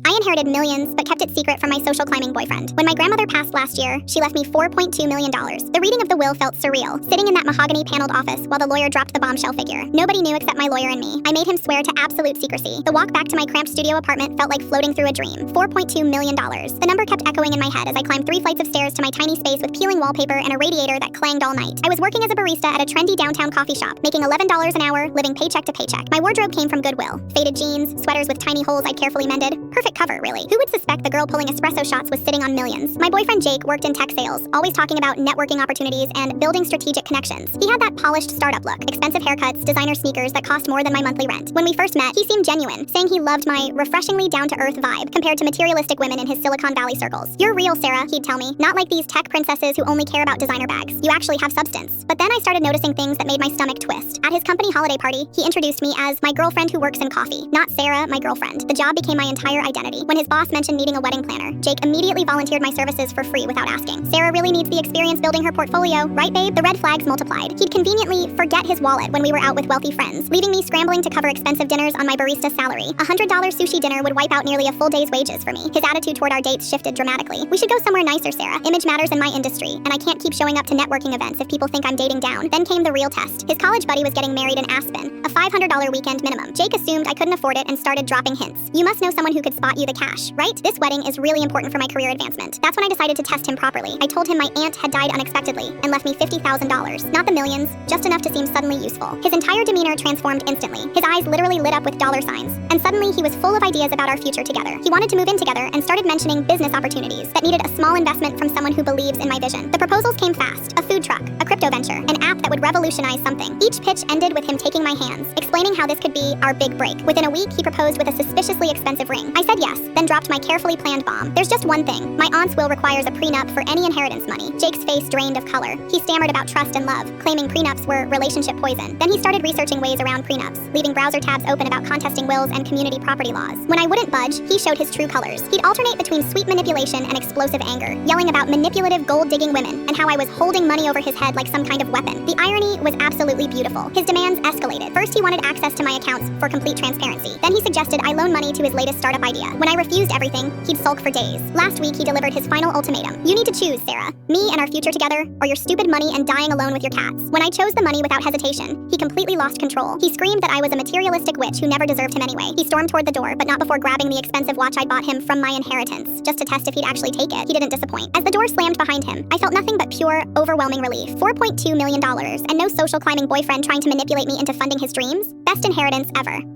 I inherited millions, but kept it secret from my social climbing boyfriend. When my grandmother passed last year, she left me $4.2 million. The reading of the will felt surreal, sitting in that mahogany-paneled office while the lawyer dropped the bombshell figure. Nobody knew except my lawyer and me. I made him swear to absolute secrecy. The walk back to my cramped studio apartment felt like floating through a dream. $4.2 million. The number kept echoing in my head as I climbed 3 flights of stairs to my tiny space with peeling wallpaper and a radiator that clanged all night. I was working as a barista at a trendy downtown coffee shop, making $11 an hour, living paycheck to paycheck. My wardrobe came from Goodwill. Faded jeans, sweaters with tiny holes I'd carefully mended. Perfect cover, really. Who would suspect the girl pulling espresso shots was sitting on millions? My boyfriend Jake worked in tech sales, always talking about networking opportunities and building strategic connections. He had that polished startup look, expensive haircuts, designer sneakers that cost more than my monthly rent. When we first met, he seemed genuine, saying he loved my refreshingly down-to-earth vibe compared to materialistic women in his Silicon Valley circles. "You're real, Sarah," he'd tell me. "Not like these tech princesses who only care about designer bags. You actually have substance." But then I started noticing things that made my stomach twist. At his company holiday party, he introduced me as my girlfriend who works in coffee. Not Sarah, my girlfriend. The job became my entire identity. When his boss mentioned needing a wedding planner, Jake immediately volunteered my services for free without asking. Sarah really needs the experience building her portfolio, right, babe? The red flags multiplied. He'd conveniently forget his wallet when we were out with wealthy friends, leaving me scrambling to cover expensive dinners on my barista salary. A $100 sushi dinner would wipe out nearly a full day's wages for me. His attitude toward our dates shifted dramatically. "We should go somewhere nicer, Sarah. Image matters in my industry, and I can't keep showing up to networking events if people think I'm dating down." Then came the real test. His college buddy was getting married in Aspen, a $500 weekend minimum. Jake assumed I couldn't afford it and started dropping hints. "You must know someone who could spot you the cash, right? This wedding is really important for my career advancement." That's when I decided to test him properly. I told him my aunt had died unexpectedly and left me $50,000. Not the millions, just enough to seem suddenly useful. His entire demeanor transformed instantly. His eyes literally lit up with dollar signs. And suddenly he was full of ideas about our future together. He wanted to move in together and started mentioning business opportunities that needed a small investment from someone who believes in my vision. The proposals came fast. A food truck, a crypto venture, an app that would revolutionize something. Each pitch ended with him taking my hands, explaining how this could be our big break. Within a week, he proposed with a suspiciously expensive ring. I said yes, then dropped my carefully planned bomb. "There's just one thing. My aunt's will requires a prenup for any inheritance money." Jake's face drained of color. He stammered about trust and love, claiming prenups were relationship poison. Then he started researching ways around prenups, leaving browser tabs open about contesting wills and community property laws. When I wouldn't budge, he showed his true colors. He'd alternate between sweet manipulation and explosive anger, yelling about manipulative gold-digging women and how I was holding money over his head like some kind of weapon. The irony was absolutely beautiful. His demands escalated. First, he wanted access to my accounts for complete transparency. Then he suggested I loan money to his latest startup idea. When I refused everything, he'd sulk for days. Last week, he delivered his final ultimatum. "You need to choose, Sarah. Me and our future together, or your stupid money and dying alone with your cats." When I chose the money without hesitation, he completely lost control. He screamed that I was a materialistic witch who never deserved him anyway. He stormed toward the door, but not before grabbing the expensive watch I'd bought him from my inheritance, just to test if he'd actually take it. He didn't disappoint. As the door slammed behind him, I felt nothing but pure, overwhelming relief. $4.2 million, and no social climbing boyfriend trying to manipulate me into funding his dreams? Best inheritance ever.